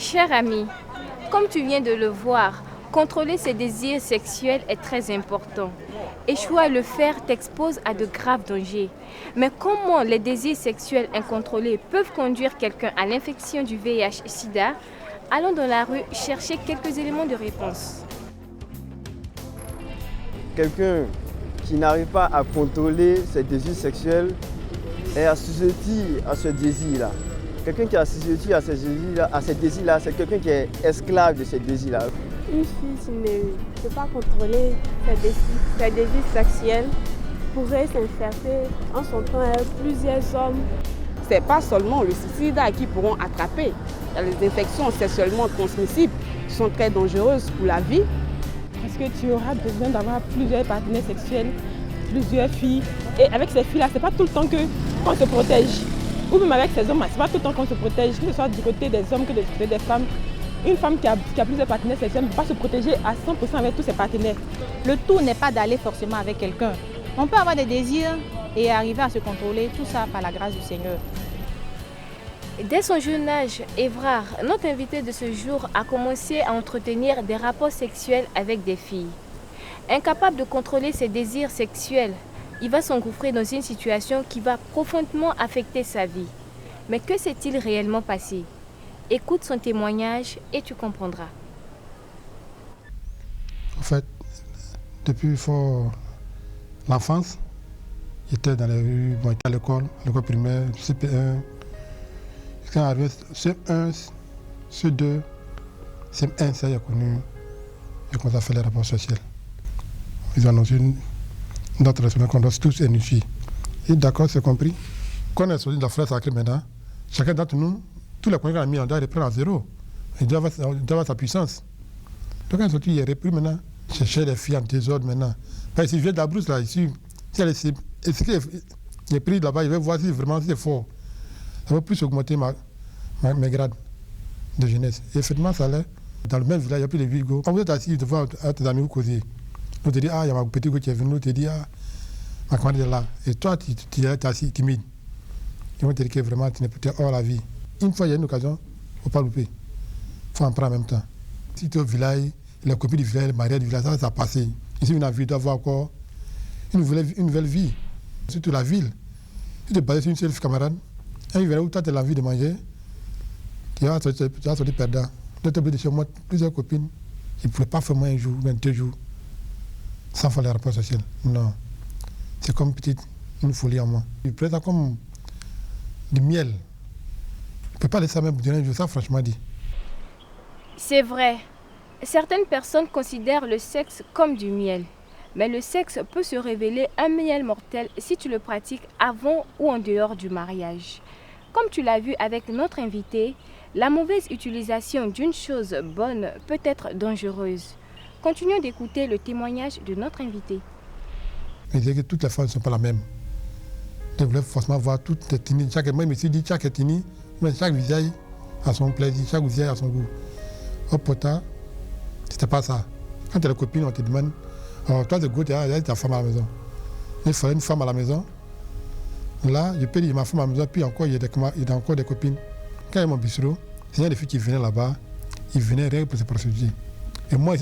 Cher ami, comme tu viens de le voir, contrôler ses désirs sexuels est très important. Échouer à le faire t'expose à de graves dangers. Mais comment les désirs sexuels incontrôlés peuvent conduire quelqu'un à l'infection du VIH-Sida? Allons dans la rue chercher quelques éléments de réponse. Quelqu'un qui n'arrive pas à contrôler ses désirs sexuels est assujetti à ce désir-là. Quelqu'un qui est assujetti à ces désirs-là, c'est quelqu'un qui est esclave de ces désirs-là. Une fille qui ne peut pas contrôler ses désirs sexuels pourrait s'infecter en son temps avec plusieurs hommes. Ce n'est pas seulement le sida qui pourront attraper. Les infections sexuellement transmissibles sont très dangereuses pour la vie. Parce que tu auras besoin d'avoir plusieurs partenaires sexuels, plusieurs filles. Et avec ces filles-là, ce n'est pas tout le temps qu'on se protège. Ou même avec ces hommes, ce n'est pas tout le temps qu'on se protège, que ce soit du côté des hommes que du côté des femmes. Une femme qui a plusieurs partenaires sexuels ne peut pas se protéger à 100% avec tous ses partenaires. Le tout n'est pas d'aller forcément avec quelqu'un. On peut avoir des désirs et arriver à se contrôler, tout ça par la grâce du Seigneur. Dès son jeune âge, Évrard, notre invité de ce jour, a commencé à entretenir des rapports sexuels avec des filles. Incapable de contrôler ses désirs sexuels, il va s'engouffrer dans une situation qui va profondément affecter sa vie. Mais que s'est-il réellement passé? Écoute son témoignage et tu comprendras. En fait, depuis l'enfance, j'étais dans les rues, bon, j'étais à l'école primaire, CP1. Quand arrivé CM1, CE2, CM1, ça j'ai connu, j'ai commencé à faire les rapports sexuels. Ils ont annoncé notre restaurant qu'on doit tous une fille. Et d'accord, c'est compris. Quand on est sorti de la forêt sacrée maintenant, chacun d'entre nous, tous les points qu'on a mis, on doit reprendre à zéro. Il doit avoir sa puissance. Donc quand on est sorti, il est repris maintenant, chercher les filles en désordre maintenant. Parce qu'il vient de la brousse là, ici, si il est pris là-bas, il va voir si vraiment c'est fort. Ça va plus augmenter mes grades de jeunesse. Et effectivement, ça allait. Dans le même village, il y a plus de Vigo. Quand vous êtes assis devant tes amis, vous causez. On te dit, ah, il y a ma petite qui est venue. On te dit, ah, ma commande est là. Et toi, tu es assis timide. Ils vont te dire que vraiment, tu n'es peut-être hors la vie. Une fois, il y a une occasion, il ne faut pas louper. Il faut en prendre en même temps. Si tu es au village, la copie du village, le mariage du village, ça a passé. Ici, on a envie d'avoir encore une nouvelle vie. Surtout la ville. Si tu es basé sur une seule camarade, il verra où tu as l'envie de manger, tu vas sortir perdant. Tu as de chez moi plusieurs copines, ils ne pouvaient pas faire moins un jour, même 2 jours, sans faire les rapports sociaux. Non. C'est comme une folie en moi. Ils prennent ça comme du miel. Je ne peux pas laisser ça même durer un jour, ça franchement dit. C'est vrai. Certaines personnes considèrent le sexe comme du miel. Mais le sexe peut se révéler un miel mortel si tu le pratiques avant ou en dehors du mariage. Comme tu l'as vu avec notre invité, la mauvaise utilisation d'une chose bonne peut être dangereuse. Continuons d'écouter le témoignage de notre invité. Je dis que toutes les femmes ne sont pas la même. Je voulais forcément voir toutes les tenues. Moi, je me suis dit chaque tenue, mais chaque visage a son plaisir, chaque visage a son goût. Au pourtant, c'était pas ça. Quand tu as les copines, on te demande, oh, toi, de goût, il y a ta femme à la maison. Il fallait une femme à la maison. Là, je peux dire ma femme à la maison, puis encore, il y a encore des copines. Quand il y a mon bistrot, il y a des filles qui venaient là-bas, ils venaient rien pour se prostituer. Et moi,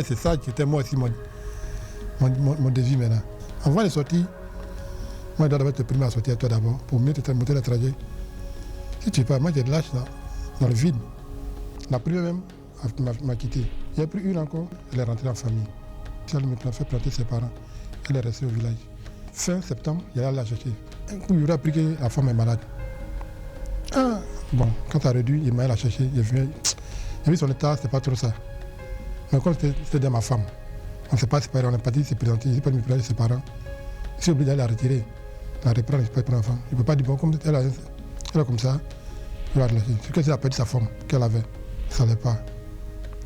c'est ça qui était moi aussi mon désir maintenant. Avant de sortir, moi, je dois d'abord te primer à sortir à toi d'abord, pour mieux te monter le trajet. Si tu ne veux pas, moi, je te lâche dans le vide. La première même m'a quitté. Il y a pris une encore, elle est rentrée en famille. Elle m'a fait planter ses parents. Elle est restée au village. Fin septembre, il est allé la chercher. Un coup, il aurait appris que la femme est malade. Ah, bon, quand ça a réduit, il m'a allé la chercher. Il a vu son état, c'était pas trop ça. Mais comme c'était dans ma femme, on ne s'est pas séparés, on est parti se présenter. Je n'ai pas de me présenter ses parents. Je suis obligé d'aller la retirer, la reprendre, je ne peux pas prendre l'enfant. Il ne peut pas dire, bon, comme elle est comme ça, il va la lâcher. C'est qu'elle a perdu sa forme qu'elle avait. Ça n'allait pas.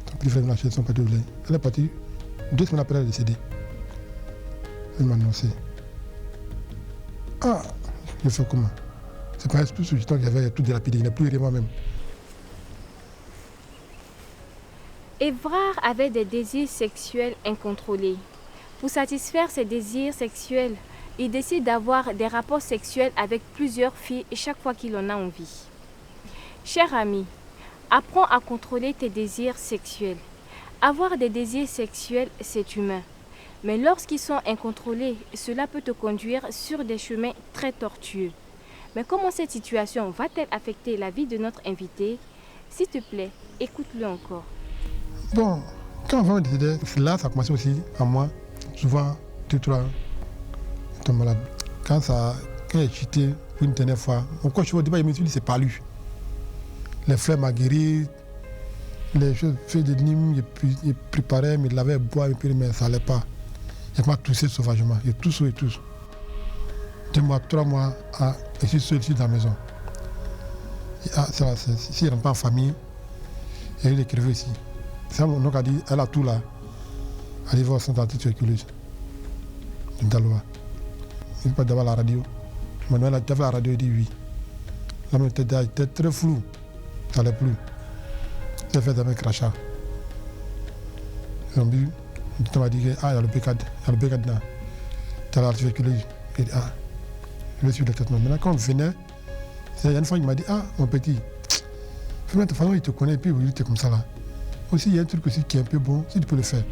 Son petit frère m'a lâché, son père voulait. Elle est partie. 2 semaines après, elle est décédée. Elle m'a annoncé. Ah, je fais comment? C'est pas tout ce temps qu'il y avait tout délapidé, il n'est plus rien moi-même. Évrard avait des désirs sexuels incontrôlés. Pour satisfaire ses désirs sexuels, il décide d'avoir des rapports sexuels avec plusieurs filles chaque fois qu'il en a envie. Cher ami, Apprends à contrôler tes désirs sexuels. Avoir des désirs sexuels, c'est humain. Mais lorsqu'ils sont incontrôlés, cela peut te conduire sur des chemins très tortueux. Mais comment cette situation va-t-elle affecter la vie de notre invité? S'il te plaît, écoute-le encore. Bon, quand on décidait, là, ça a commencé aussi à moi. Souvent, 2-3 étant malade. Quand j'ai chuté pour une dernière fois, quand je suis au débat, je me suis dit, c'est pas lui. Les fleurs m'a guéri, les choses faites de Nîmes, je préparais, mais il l'avait boire, mais ça n'allait pas. Il m'a toussé sauvagement, il tousse et tousse. 2 mois, 3 mois, je suis seul ici dans la maison. Si il rentre pas en famille, et il écrivait ici. C'est mon oncle a dit, elle a tout là. Allez voir son dentiste tuberculose. Je me dis, il n'est pas devant la radio. Manuel a devant la radio, il dit oui. Là, mon tête était très flou. Ça n'allait plus. J'ai fait avec crachat. Ils ont vu, on m'a dit, il y a le B4, là. Tu as la tuberculose. Il dit, je suis le traitement. Maintenant, quand on venait, il y a une fois, il m'a dit, mon petit, de toute façon, il te connaît, et puis il était comme ça là. Aussi, il y a un truc aussi qui est un peu bon, si tu peux le faire.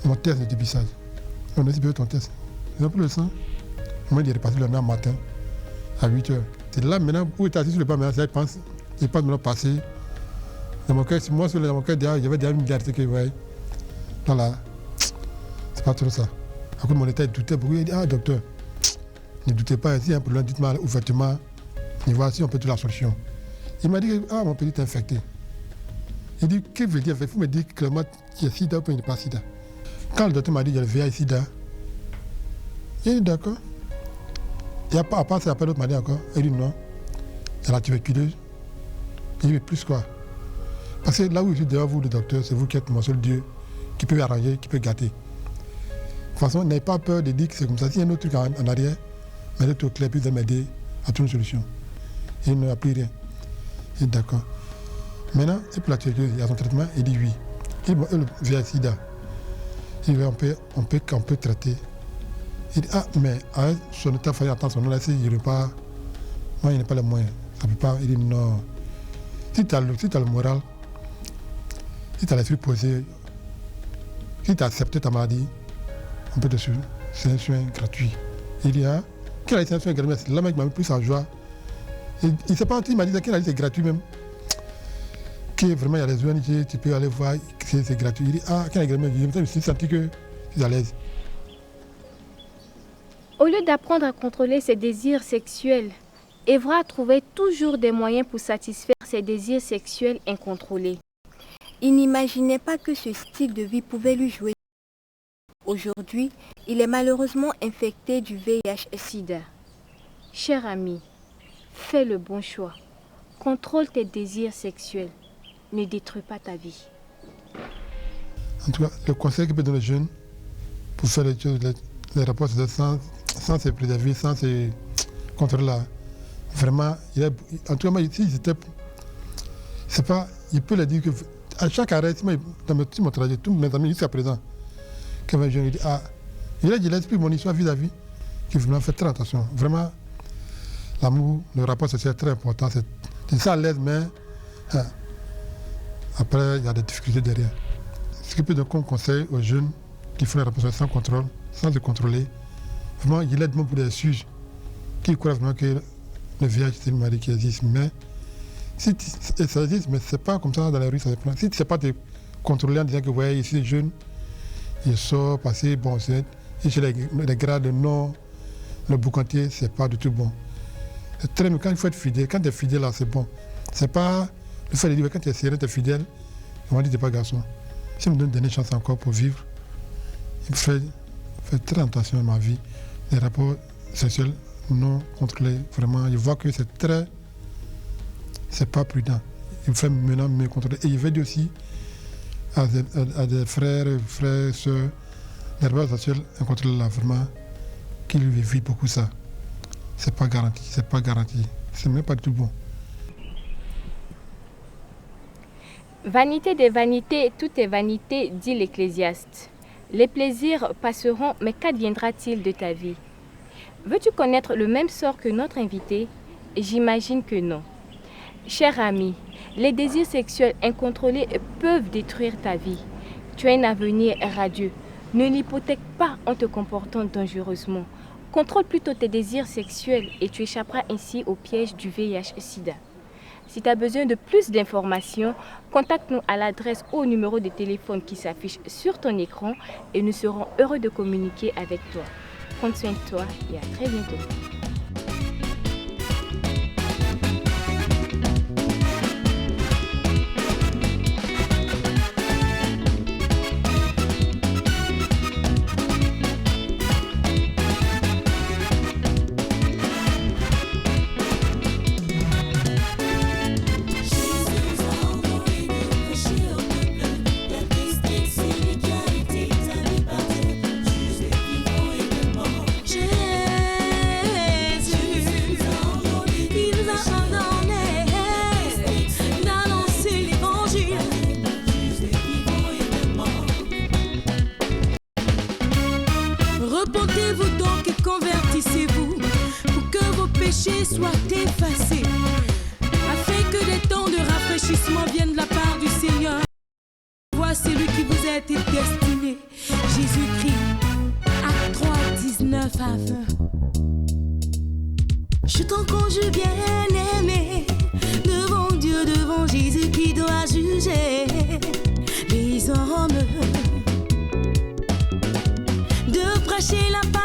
Mon test de dépistage. On a dit, ton test. Ils ont pris le sang. Moi, il est reparti le lendemain matin, à 8h. C'est là maintenant, où il était assis sur le banc, maintenant, il pense maintenant passer. Dans mon cœur, moi, sur mon cœur, il y avait déjà une garde que, ouais. Voilà. C'est pas trop ça. Après, mon état, il doutait beaucoup. Il a dit, docteur, ne doutez pas, s'il y a un problème, dites-moi ouvertement. Et voici, on peut trouver la solution. Il m'a dit, mon petit est infecté. Il dit, qu'est-ce que veut dire? Il faut me dire clairement qu'il y a sida ou qu'il n'y a pas sida. Quand le docteur m'a dit, il y a le VIH sida, il dit, d'accord. Et à part ça, après l'autre m'a dit encore, il dit, non, il y a la tuberculose. Il dit, plus quoi? Parce que là où je suis derrière vous, le docteur, c'est vous qui êtes mon seul Dieu, qui peut arranger, qui peut gâter. De toute façon, n'ayez pas peur de dire que c'est comme ça. S'il y a un autre truc en arrière, mettez au clair, puis vous allez m'aider à trouver une solution. Il n'a plus rien. Il dit, d'accord. Maintenant, et pour la tuberculose, il y a son traitement, il dit oui. Il dit, le VIH sida, il dit, on peut traiter. Il dit, mais son état, il fallait attendre son nom, là, il ne pas. Moi, il n'est pas le moyen. Ça peut pas. Il dit, non. Si tu as le moral, si tu as l'esprit posé, si tu as accepté ta maladie, on peut te suivre. C'est un soin gratuit. Il dit, quel a été un soin gratuit? Là, mec m'a mis plus en joie. Il ne sait pas, il m'a dit qu'il a dit c'est gratuit même. Que vraiment, il y a des ONG, tu peux aller voir, c'est gratuit. Il dit, quand il y a des je me suis senti que je suis à l'aise. Au lieu d'apprendre à contrôler ses désirs sexuels, Evra a trouvé toujours des moyens pour satisfaire ses désirs sexuels incontrôlés. Il n'imaginait pas que ce style de vie pouvait lui jouer. Aujourd'hui, il est malheureusement infecté du VIH-Sida. Cher ami, fais le bon choix. Contrôle tes désirs sexuels. Ne détruis pas ta vie. En tout cas, le conseil que peut donner les jeunes pour faire les choses, les rapports sans se préserver, sans se contrôler là, vraiment, en tout cas, moi, ici, c'est pas, il peut le dire que à chaque arrêt, dans mon trajet, tous mes amis jusqu'à présent, quand un jeune dit, il a dit l'esprit, mon histoire vis-à-vis, qui vraiment fait très attention. Vraiment, l'amour, le rapport social est très important. C'est ça à l'aise, mais après, il y a des difficultés derrière. Ce qui peut donner comme conseil aux jeunes qui font les rapports sans contrôle, sans se contrôler, vraiment, il aide pour des juges qui croient vraiment que le VIH, c'est une maladie qui existe. Mais si ça existe, mais ce n'est pas comme ça dans la rue, ça se prend. Si tu ne sais pas te contrôler en disant que, ouais, ici, les jeunes, ils sortent, passer, bon, c'est les grades, non, le boucantier, ce n'est pas du tout bon. C'est très, mais quand il faut être fidèle, quand tu es fidèle, là, c'est bon. C'est pas le fait de dire, quand tu es sérieux, tu es fidèle, on va dire, tu n'es pas garçon. Si on me donne une chance encore pour vivre, il fait très attention à ma vie. Les rapports sexuels non contrôlés, vraiment, il voit que c'est pas prudent. Il fait maintenant me contrôler. Et il veut dire aussi à des frères, sœurs, les rapports sexuels incontrôlés là, vraiment, qu'ils vivent beaucoup ça. C'est pas garanti, c'est même pas du tout bon. Vanité des vanités, tout est vanité, dit l'Ecclésiaste. Les plaisirs passeront, mais qu'adviendra-t-il de ta vie? Veux-tu connaître le même sort que notre invité? J'imagine que non. Cher ami, les désirs sexuels incontrôlés peuvent détruire ta vie. Tu as un avenir radieux. Ne l'hypothèque pas en te comportant dangereusement. Contrôle plutôt tes désirs sexuels et tu échapperas ainsi au piège du VIH-Sida. Si tu as besoin de plus d'informations, contacte-nous à l'adresse ou au numéro de téléphone qui s'affiche sur ton écran et nous serons heureux de communiquer avec toi. Prends soin de toi et à très bientôt. Repentez-vous donc et convertissez-vous pour que vos péchés soient effacés, afin que des temps de rafraîchissement viennent de la part du Seigneur. Voici celui qui vous a été destiné, Jésus-Christ, Actes 3, 19 à 20. Je t'en conjure bien-aimé, devant Dieu, devant Jésus qui doit juger les hommes, de prêcher la parole